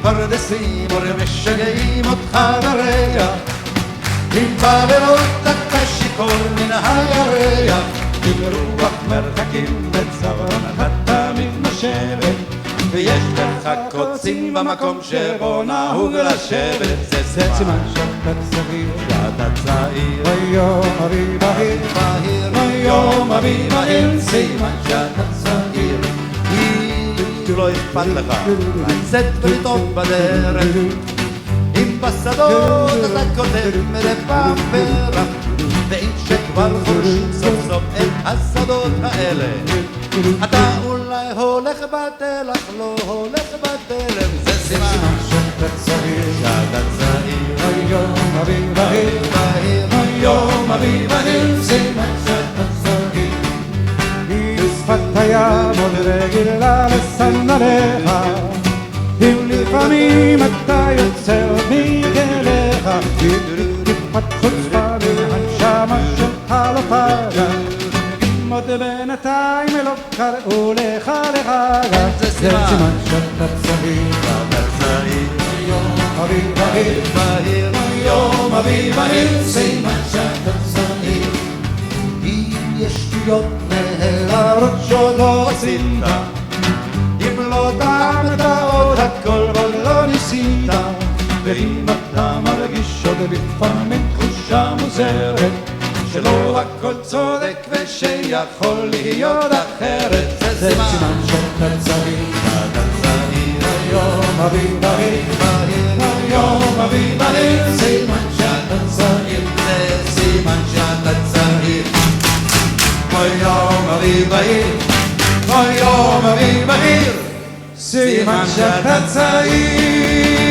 פרדסים ומשגעים אותך בריח, עם בלילות אתה שיכור מן הירח, עם רוח מרחקים וצווארון אתה מתנשבת, ויש לך קוצים במקום שבו נהוג לשבת. זה סימן שאתה צעיר, שאתה צעיר, ביום אביב בהיר, ביום אביב בהיר, סימן שאתה צעיר. אם לא אכפת לך לצאת ולטעות בדרך, אם בשדות אתה כותב מדי פעם פרח, ואם שכבר חורשים סוף סוף את השדות האלה, אתה אולי הולך בתלך, לא הולך בתלם. זה סימן שאתה צעיר, שאתה צעיר, ביום אביב בהיר, ביום אביב בהיר, סימן שאתה צעיר. שפת הים עוד רגילה לסנדליך, אם לפעמים אתה יוצא עוד מגליך, טיפת חוצפה והנשמה שלך לא פגה, אם עוד בינתיים לא קראו לך לחגה. זה סימן שאתה צעיר, שאתה צעיר, יום אביב בהיר, יום אביב בהיר, סימן שאתה צעיר. אם יש שטויות נהדרות שעוד לא עשית, אם לא טעמת עוד הכל ועוד לא ניסית, ואם אתה מרגיש עוד לפעמים תחושה מוזרת שלא הכל צודק ושיכול להיות אחרת, זה סימן שאתה צעיר, שאתה צעיר, יום אביב בהיר, יום אביב בהיר, סימן שאתה צעיר, זה סימן שאתה צעיר. ביום אביב בהיר, ביום אביב בהיר, סימן שאתה צעיר.